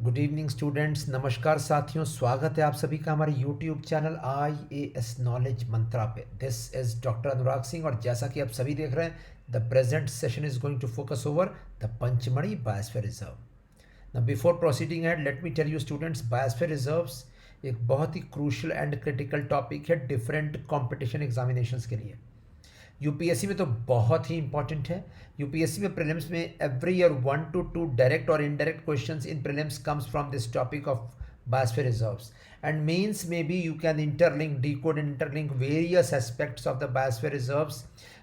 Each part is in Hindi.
गुड इवनिंग स्टूडेंट्स, नमस्कार साथियों। स्वागत है आप सभी का हमारे YouTube channel IAS knowledge Mantra पे। This is doctor Anurag Singh और जैसा कि आप सभी देख रहे हैं, the present session is going to focus over the Pachmarhi biosphere reserve. Now before proceeding ahead, let me tell you students, biosphere reserves एक बहुत ही क्रूशल एंड क्रिटिकल टॉपिक है डिफरेंट कॉम्पिटिशन एग्जामिनेशंस के लिए। यूपीएससी में तो बहुत ही इंपॉर्टेंट है। यूपीएससी में प्रीलिम्स में एवरी ईयर 1 to 2 डायरेक्ट और indirect questions in prelims comes from this topic of biosphere reserves, and mains में भी you can interlink, decode and interlink various aspects of the biosphere reserves,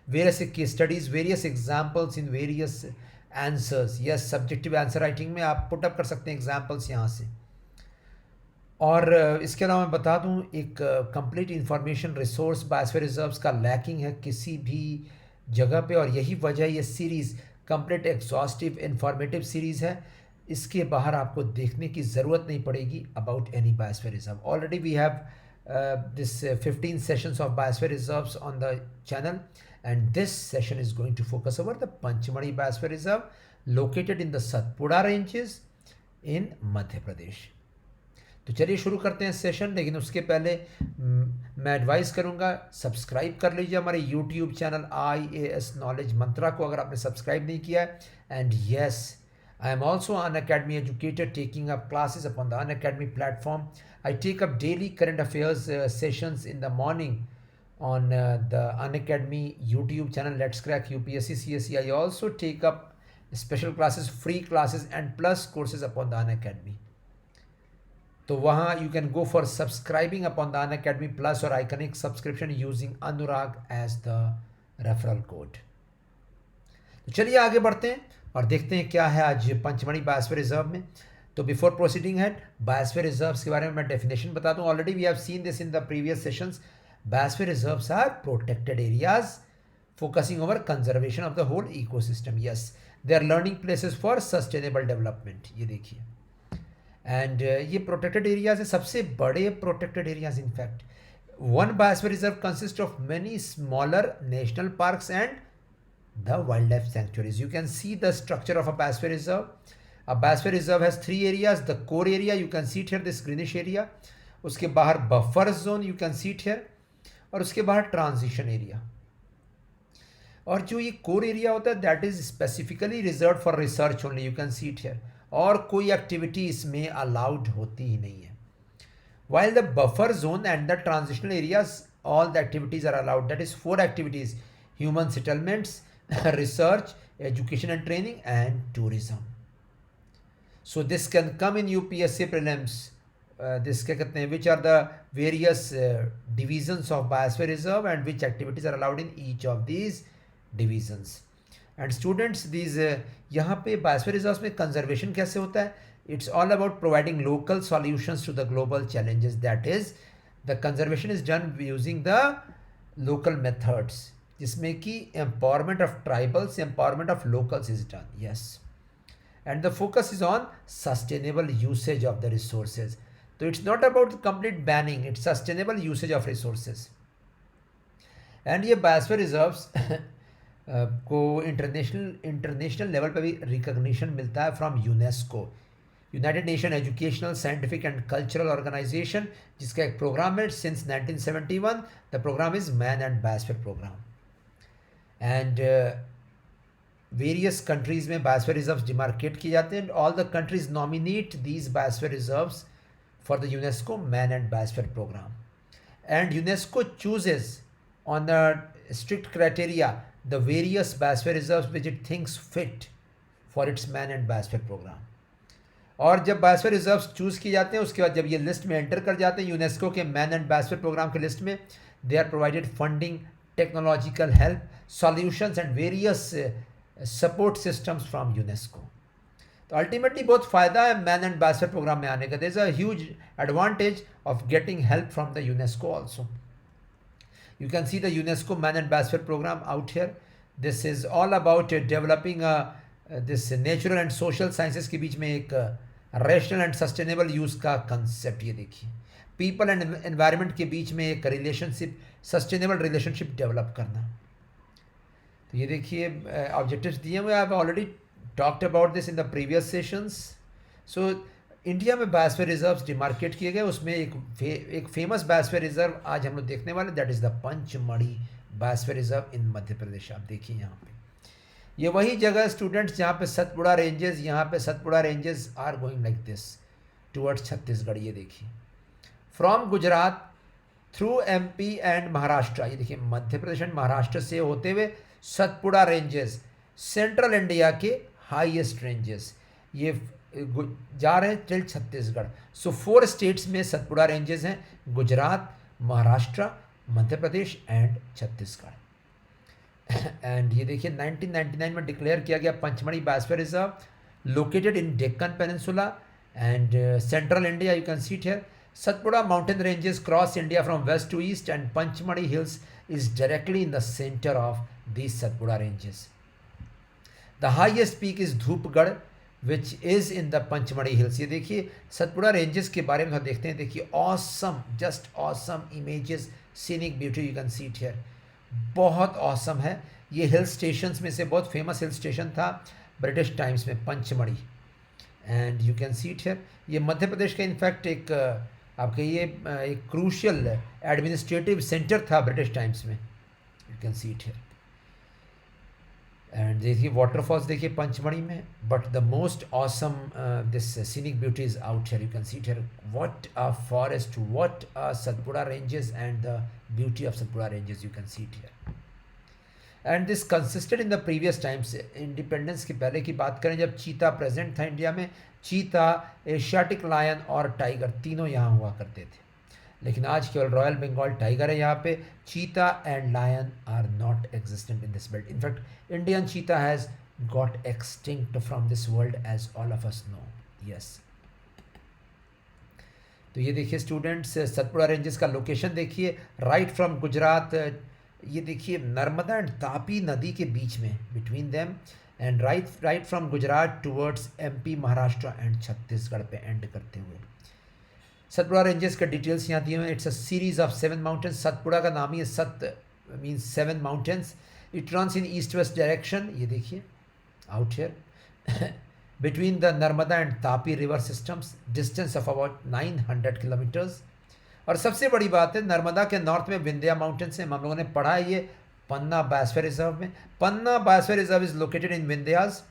various case studies, various examples in various answers. Yes, subjective answer writing में आप पुट अप कर सकते हैं एग्जाम्पल्स यहाँ से। और इसके अलावा मैं बता दूं, एक complete information resource biosphere reserves का लैकिंग है किसी भी जगह पे, और यही वजह ये series complete exhaustive informative series है। इसके बाहर आपको देखने की ज़रूरत नहीं पड़ेगी about any biosphere reserve. Already we have this 15 sessions of biosphere reserves on the channel, and this session is going to focus over the Pachmarhi biosphere reserve located in the Satpura ranges in Madhya प्रदेश। तो चलिए शुरू करते हैं सेशन, लेकिन उसके पहले मैं एडवाइस करूंगा सब्सक्राइब कर लीजिए हमारे YouTube channel IAS knowledge Mantra को, अगर आपने सब्सक्राइब नहीं किया है। And yes, I am also Unacademy educator taking up classes upon the Unacademy platform. I take up daily current affairs sessions in the morning on the Unacademy YouTube channel, Let's Crack UPSC CSE. I also take up special classes, free classes and plus courses upon the Unacademy. तो वहाँ you can go for subscribing upon the Unacademy plus और iconic subscription using Anurag as the referral code. तो चलिए आगे बढ़ते हैं और देखते हैं क्या है आज पंचमढ़ी बायोस्फीयर रिजर्व में। तो बिफोर प्रोसीडिंग है, बायोस्फीयर रिजर्व्स के बारे में मैं डेफिनेशन बता दूं। Already we have seen this in the previous sessions. Biosphere reserves are protected areas focusing over conservation of the whole ecosystem. Yes, they are learning places for sustainable development. ये देखिए, एंड ये प्रोटेक्टेड एरियाज है, सबसे बड़े protected areas. In fact one biosphere reserve consist of many smaller national parks and the wild life sanctuaries. You can see the structure of a biosphere reserve. A biosphere reserve has 3 areas. The core area, you can see it here, this greenish area. उसके बाहर buffer zone, you can see it here, और उसके बाहर ट्रांजिशन एरिया। और जो ये कोर एरिया होता है that is specifically reserve for research only, you can see it here, और कोई एक्टिविटी इसमें अलाउड होती ही नहीं है। While the buffer zone and the transitional areas all the activities are allowed, that is 4 activities: human settlements, research, education and training and tourism. So this can come in UPSC prelims. This क्या कहते हैं, which are the various divisions of biosphere reserve and which activities are allowed in each of these divisions. And students, these यहाँ पे बायोस्फीयर रिजर्व्स में कंजर्वेशन कैसे होता है? It's all about providing local solutions to the global challenges, that is the conservation is done using the local methods, जिसमें कि empowerment of tribals, empowerment of locals is done. Yes, and the focus is on sustainable usage of the resources. तो it's not about complete banning, it's sustainable usage of resources. And ये बायोस्फीयर रिजर्व्स को इंटरनेशनल लेवल पे भी रिकग्निशन मिलता है from UNESCO, united nation educational, scientific and cultural organization, जिसका एक प्रोग्राम है since 1971। The program is man and biosphere program. And various countries में बायोस्फीयर रिजर्व्स डिमार्केट किए जाते हैं, all the countries nominate these biosphere reserves for the UNESCO man and biosphere program, and UNESCO chooses on the strict criteria the various biosphere reserves which it thinks fit for its man and biosphere program. और जब बायोस्फीयर रिजर्व्स चूज किए जाते हैं, उसके बाद जब ये लिस्ट में एंटर कर जाते हैं यूनेस्को के मैन एंड बायोस्फीयर प्रोग्राम के लिस्ट में, they are provided funding, technological help, solutions and various support systems from UNESCO. तो अल्टीमेटली बहुत फ़ायदा है मैन एंड बायोस्फीयर प्रोग्राम में आने का। There is a huge advantage of getting help from the UNESCO also. You can see the UNESCO Man and Biosphere program out here. This is all about developing this natural and social sciences के बीच में एक rational and sustainable use का concept। ये देखिए, people and environment के बीच में एक relationship, sustainable relationship develop करना। तो ये देखिए objectives दिए हुए, I have already talked about this in the previous sessions. So India में बायोस्फीयर रिजर्व्स डिमार्केट किए गए, उसमें एक फेमस बायोस्फीयर रिजर्व आज हम लोग देखने वाले, that is the Pachmarhi biosphere reserve in Madhya Pradesh. आप देखिए यहाँ पे ये वही जगह स्टूडेंट्स जहाँ पे सतपुड़ा रेंजेस, यहाँ पे Satpura ranges are going like this towards Chhattisgarh. ये देखिए from Gujarat through MP and Maharashtra, ये देखिए मध्य प्रदेश एंड महाराष्ट्र से होते हुए सतपुड़ा रेंजेस सेंट्रल इंडिया के हाईएस्ट रेंजेस ये जा रहे हैं टिल छत्तीसगढ़। सो 4 स्टेट्स में सतपुड़ा रेंजेस हैं, गुजरात, महाराष्ट्र, मध्य प्रदेश एंड छत्तीसगढ़। एंड ये देखिए 1999 में डिक्लेयर किया गया Pachmarhi biosphere reserve located in Deccan peninsula and central India. You can see it here. Satpura mountain ranges cross India from west to east and Panchmadi hills is directly in the center of these Satpura ranges. The highest peak is Dhupgarh which is in the Panchmadi hills. ये देखिए सतपुड़ा रेंजेस के बारे में हम देखते हैं। देखिए awesome, just awesome images, scenic beauty you can see it here. बहुत awesome है। ये हिल स्टेशंस में से बहुत फेमस हिल स्टेशन था ब्रिटिश टाइम्स में, Pachmarhi. And you can see it here. ये मध्य प्रदेश का इनफैक्ट एक आपके ये एक क्रूशियल एडमिनिस्ट्रेटिव सेंटर था ब्रिटिश टाइम्स में। You can see it here. And देखिए वाटरफॉल्स देखिए पंचमढ़ी में, but the most awesome this scenic beauty is out here. You can see it here. What a forest, what a Satpura ranges and the beauty of Satpura ranges, you can see it here. And this consisted in the previous times, independence के पहले की बात करें जब चीता प्रेजेंट था इंडिया में, चीता, एशियाटिक लायन और टाइगर तीनों यहाँ हुआ करते थे। लेकिन आज केवल रॉयल बंगाल टाइगर है यहाँ पे। Cheetah and lion are not existent in this belt. In fact Indian cheetah has got extinct from this world as all of us know. Yes, तो ये देखिए स्टूडेंट्स सतपुड़ा रेंजेस का लोकेशन देखिए, राइट फ्रॉम गुजरात। ये देखिए नर्मदा एंड तापी नदी के बीच में, between them, and right from Gujarat towards MP, Maharashtra and Chhattisgarh पे एंड करते हुए। सतपुड़ा रेंजेस का डिटेल्स यहाँ दिए हुए हैं। It's a series of 7 mountains. Satpura का नाम ही है, सत means 7 mountains. It runs in east west direction. ये देखिए out here between the Narmada and Tapi river systems, distance of about 900 kilometres. और सबसे बड़ी बात है नर्मदा के नॉर्थ में विंध्या माउंटेन्स हैं। हम लोगों ने पढ़ा है ये पन्ना बायोस्फीयर रिजर्व में। Panna biosphere reserve is located in Vindhyas.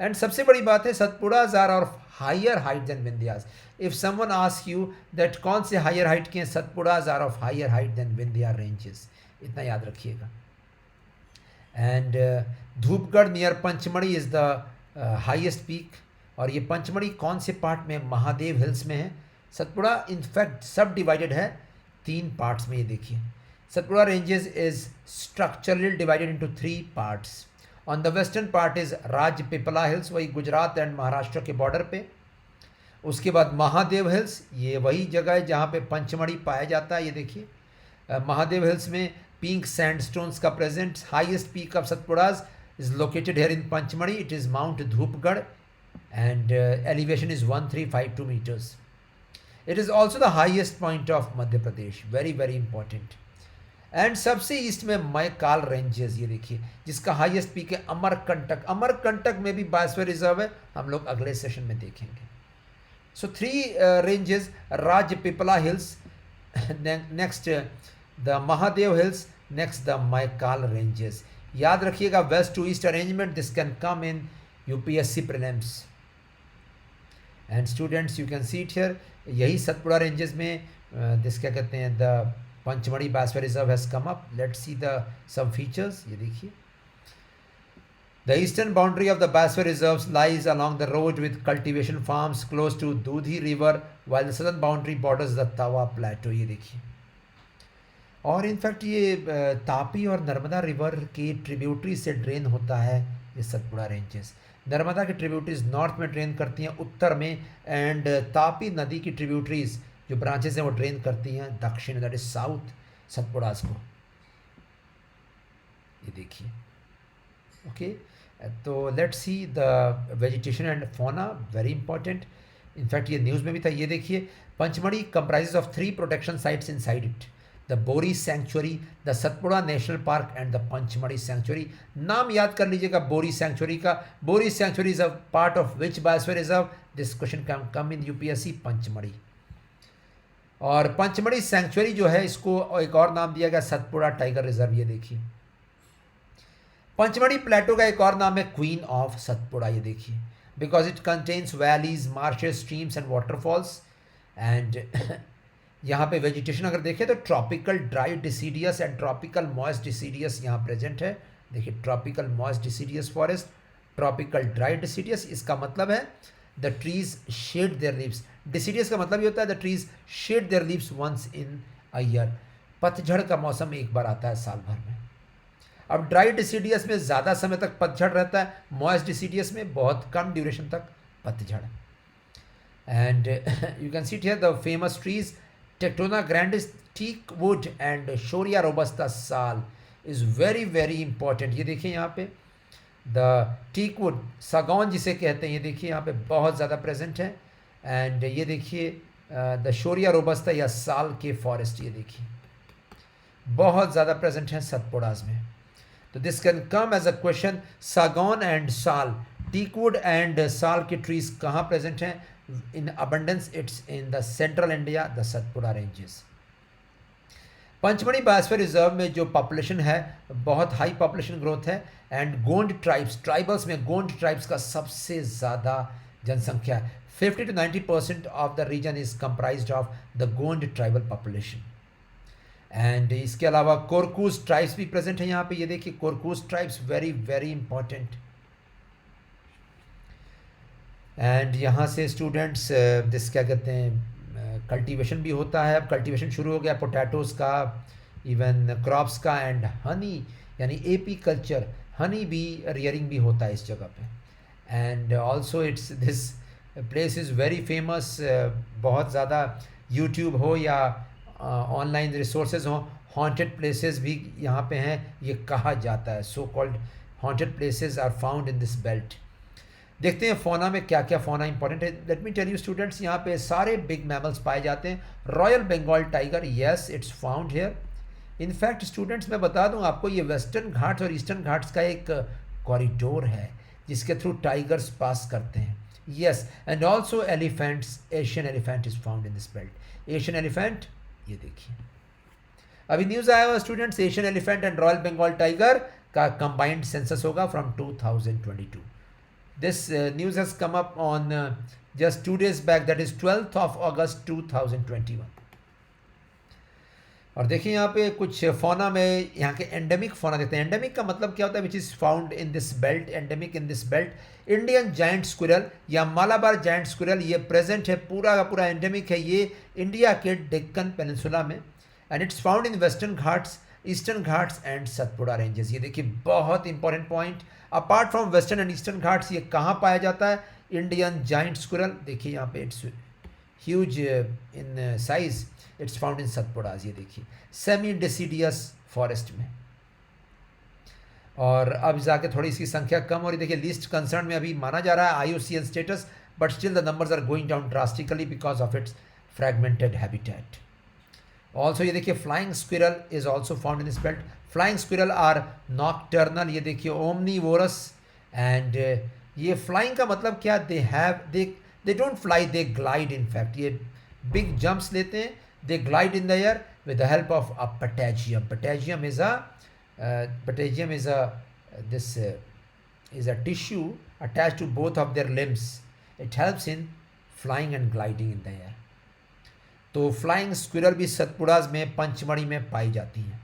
And सबसे बड़ी बात है Satpuras are of higher height than Vindhyas. If someone ask you that कौन से हायर हाइट के हैं, Satpuras are of higher height than Vindhya ranges, इतना याद रखिएगा। And Dhupgarh near Pachmarhi is the highest peak. और ये पंचमढ़ी कौन से पार्ट में, महादेव हिल्स में है। सतपुड़ा इनफैक्ट सब डिवाइडेड है 3 पार्ट्स में। ये देखिए Satpura ranges is structurally divided into 3 parts. On the western part is Rajpipla hills, वही गुजरात एंड महाराष्ट्र के बॉर्डर पे। उसके बाद महादेव हिल्स, ये वही जगह है जहाँ पे पंचमढ़ी पाया जाता है। ये देखिए महादेव हिल्स में पिंक सैंडस्टोन्स का present. Highest peak of Satpuras is located here in Pachmarhi. It is mount Dhupgarh and elevation is 1352 metres. It is also the highest point of Madhya Pradesh, very very important. And सबसे ईस्ट में मैकाल रेंजेस, ये देखिए जिसका हाईएस्ट पीक है अमरकंटक। अमरकंटक में भी बायोस्फीयर रिजर्व है, हम लोग अगले सेशन में देखेंगे। So 3 ranges, Rajpipla hills, next the Mahadev hills, next the Maikal ranges. याद रखिएगा west to east arrangement, this can come in UPSC prelims. And students you can see it here. यही सतपुड़ा रेंजेस में दिस क्या कहते हैं, the Pachmarhi biosphere reserve has come up. Let's see the some features. ये देखिए the eastern boundary of the biosphere reserves lies along the road with cultivation farms close to Dudhi river, while the southern boundary borders the Tawa plateau. ये देखिए, और इनफैक्ट ये तापी और नर्मदा रिवर की ट्रिब्यूटरी से ड्रेन होता है ये सतपुड़ा रेंजेस। नर्मदा की ट्रिब्यूटरीज नॉर्थ में ड्रेन करती हैं उत्तर में, एंड तापी नदी की ट्रिब्यूटरीज जो ब्रांचेस हैं वो ड्रेन करती हैं दक्षिण, दैट इज साउथ सतपुड़ास को। ये देखिए ओके। तो let's see the vegetation and fauna, very important. In fact ये न्यूज़ में भी था। ये देखिए Pachmarhi comprises of 3 protection sites inside it, the Bori sanctuary, the Satpura national park and the Pachmarhi sanctuary. नाम याद कर लीजिएगा बोरी सेंचुरी का। Bori sanctuary is a part of which biosphere reserve, this question can come in UPSC Pachmarhi. और पंचमढ़ी सेंचुरी जो है इसको एक और नाम दिया गया सतपुड़ा टाइगर रिजर्व। ये देखिए पंचमढ़ी प्लेटो का एक और नाम है क्वीन ऑफ सतपुड़ा। ये देखिए because it contains valleys, marshes, streams and waterfalls. And यहाँ पे वेजिटेशन अगर देखें तो tropical dry deciduous and tropical moist deciduous यहाँ प्रेजेंट है। देखिए tropical moist deciduous forest, tropical dry deciduous, इसका मतलब है the trees shed their leaves. Deciduous का मतलब ये होता है the trees shed their leaves once in a year. पतझड़ का मौसम एक बार आता है साल भर में। अब ड्राई डिसीडियस में ज़्यादा समय तक पतझड़ रहता है, मॉइस्ट डिसीडियस में बहुत कम ड्यूरेशन तक पतझड़। And you can see here the famous trees tectona grandis, teak wood and shorea robusta sal is very very important. ये देखिए यहाँ पे द टीक वुड, सागौन जिसे कहते हैं, ये देखिए यहाँ पे बहुत ज़्यादा प्रेजेंट है। एंड ये देखिए द शोरिया रोबस्टा या साल के फॉरेस्ट, ये देखिए बहुत ज़्यादा प्रेजेंट है सतपुड़ाज में। तो this can come as a question, सागौन एंड साल, टीकवुड एंड साल के ट्रीज कहाँ प्रेजेंट हैं in abundance? It's in the central India, the Satpura ranges. Pachmarhi biosphere reserve में जो पॉपुलेशन है बहुत हाई पॉपुलेशन ग्रोथ है। एंड गोंड ट्राइब्स, ट्राइबल्स में गोंड ट्राइब्स का सबसे ज़्यादा जनसंख्या है। 50 to 90% of the region is comprised of the Gond tribal population. And इसके अलावा कोरकूस ट्राइब्स भी प्रेजेंट है यहाँ पे। ये देखिए Korkus tribes very very important. And यहाँ से स्टूडेंट्स दिस क्या कहते हैं कल्टीवेशन भी होता है। अब कल्टीवेशन शुरू हो गया पोटैटोज का, इवन क्रॉप्स का, एंड हनी यानी एपी कल्चर, हनी भी रियरिंग भी होता है इस जगह पे। And also it's this place is very famous. बहुत ज़्यादा यूट्यूब हो या ऑनलाइन रिसोर्सेज हों, हॉन्टेड प्लेसेस भी यहाँ पे हैं ये कहा जाता है। So called haunted places are found in this belt. देखते हैं फौना में क्या क्या फौना इंपॉर्टेंट है। Let me tell you students, यहाँ पे सारे बिग मैमल्स पाए जाते हैं। Royal Bengal tiger, yes it's found here. In fact students मैं बता दूँ आपको, ये वेस्टर्न घाट्स और ईस्टर्न घाट्स का एक कॉरिडोर है जिसके थ्रू टाइगर्स पास करते हैं। Yes, and also elephants, Asian elephant is found in this belt. Asian elephant, ये देखिए अभी न्यूज़ आया हुआ students, Asian elephant and royal Bengal tiger का कंबाइंड सेंसस होगा from 2022। This news has come up on just 2 days back, that is 12th of August 2021। और देखिए यहाँ पे कुछ फौना में यहाँ के एंडेमिक फौना देखते हैं। एंडेमिक का मतलब क्या होता है? Which is found in this belt, endemic in this belt. Indian giant squirrel या मालाबार जायंट स्क्विरल ये प्रेजेंट है, पूरा का पूरा एंडेमिक है ये इंडिया के डेक्कन पेनिनसुला में। And it's found in western Ghats, eastern Ghats and Satpura ranges. ये देखिए बहुत important point. Apart from western and eastern Ghats ये कहाँ पाया जाता है? इंडियन जायंट स्क्विरल, देखिए यहाँ पे it's huge in size, it's found in Satpuras. ये देखिए सेमी डिसीडियस फॉरेस्ट में। और अब जाके थोड़ी इसकी संख्या कम हो रही। देखिए लीस्ट कंसर्न में अभी माना जा रहा है IUCN status, but still the numbers are going down drastically because of its fragmented habitat. Also ये देखिए flying squirrel is also found in this belt. Flying squirrel are nocturnal, ये देखिए ओमनीवोरस। एंड ये फ्लाइंग का मतलब क्या? They don't fly, they glide. In fact ये बिग जंप्स लेते हैं, they glide in the air with the help of a patagium. Patagium is a tissue attached to both of their limbs. It helps in flying and gliding in the air. तो फ्लाइंग स्क्विरल भी सतपुड़ाज में पंचमढ़ी में पाई जाती है।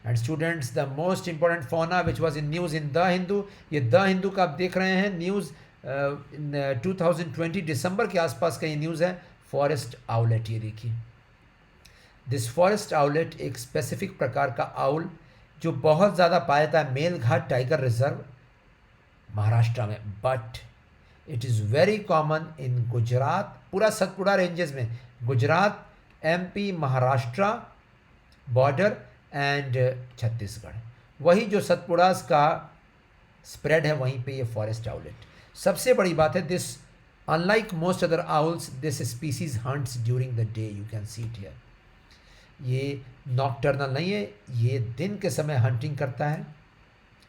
And students the most important fauna which was in news in the Hindu, ये द हिंदू का आप देख रहे हैं न्यूज़ इन 2020 दिसंबर के आसपास का ये न्यूज़ है। फॉरेस्ट आउलेट, ये देखिए दिस फॉरेस्ट आउलेट एक स्पेसिफिक प्रकार का आउल जो बहुत ज़्यादा पाया जाता है मेलघाट टाइगर रिजर्व महाराष्ट्र में, but it is very common in Gujarat, पूरा सतपुड़ा रेंजेस में, Gujarat, MP, Maharashtra border and Chhattisgarh. वही जो सतपुड़ास का स्प्रेड है वहीं पे ये फॉरेस्ट आउलेट। सबसे बड़ी बात है this unlike most other owls this species hunts during the day, you can see it here. ये नॉकटर्नल नहीं है, ये दिन के समय हंटिंग करता है,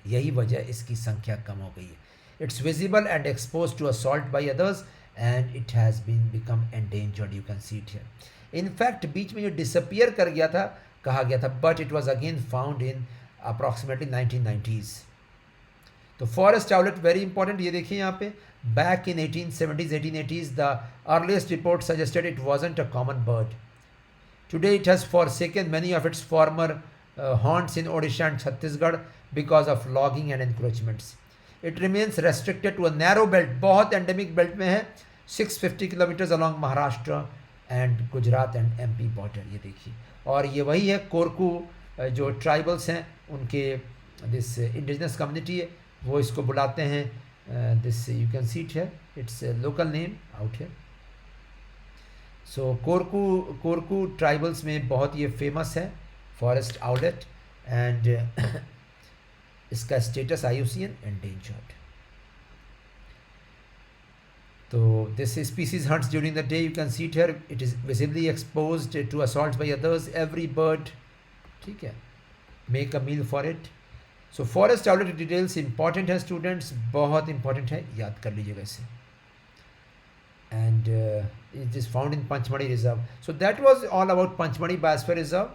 यही वजह इसकी संख्या कम हो गई है। It's visible and expose to assault by others and it has been become endangered. You can see it here. In fact, बीच में ये disappear कर गया था, कहा गया था, but it was again found in approximately 1990s. तो फॉरेस्ट आउलेट वेरी इंपॉर्टेंट. ये देखिए यहाँ पे back in 1870s 1880s the earliest report suggested it wasn't a common bird. Today it has forsaken many of its former haunts in Odisha and Chhattisgarh because of logging and encroachments. It remains restricted to a narrow belt. बहुत endemic belt में है, 650 kilometers along Maharashtra and Gujarat and MP border. ये देखिए, और ये वही है कोरकू, जो ट्राइबल्स हैं उनके, दिस इंडिजिनस कम्युनिटी है, वो इसको बुलाते हैं, this you can see it है, इट्स लोकल नेम आउट है. सो कोरकू ट्राइबल्स में बहुत ये फेमस है फॉरेस्ट आउलेट, एंड इसका स्टेटस IUCN एंडेंजर्ड. तो this species hunts during the day. You can see it here, it is visibly exposed to assault by others. Every bird, ठीक है, make a meal for it. So forest owlet details important है स्टूडेंट्स, बहुत इंपॉर्टेंट है, याद कर लीजिएगा इसे. And it is found in Panchmadi Reserve. So that was all about Panchmadi Biosphere Reserve.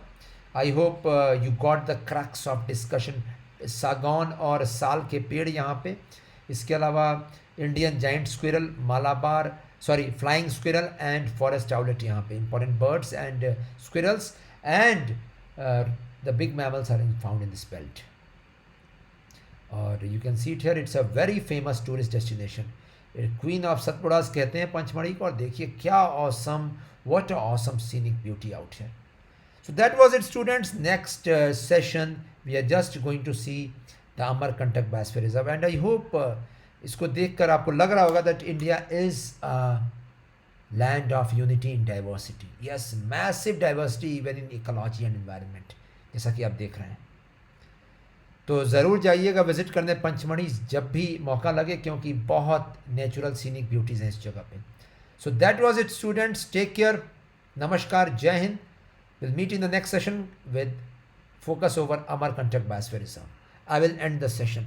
I hope you got the crux of discussion. सागौन और साल के पेड़ यहाँ पे, इसके अलावा Indian giant squirrel, Malabar, sorry flying squirrel and forest owlet यहाँ पे, important birds and squirrels, and the big mammals are found in this belt. और you can see it here, it's a very famous tourist destination. Queen of Satpuras कहते हैं पंचमढ़ी को, और देखिए क्या awesome, what a awesome scenic beauty out है. So that was it students. Next session we are just going to see the Amarkantak biosphere reserve, and I hope इसको देखकर आपको लग रहा होगा that India is land of unity in diversity. Yes, massive diversity even in ecology and environment, जैसा कि आप देख रहे हैं. तो ज़रूर जाइएगा विज़िट करने पंचमढ़ी जब भी मौका लगे, क्योंकि बहुत नेचुरल सीनिक ब्यूटीज़ हैं इस जगह पे. So that was it students. Take care. नमस्कार, जय हिंद. Will meet in the next session with focus over Amarkantak biosphere reserve. I will end the session.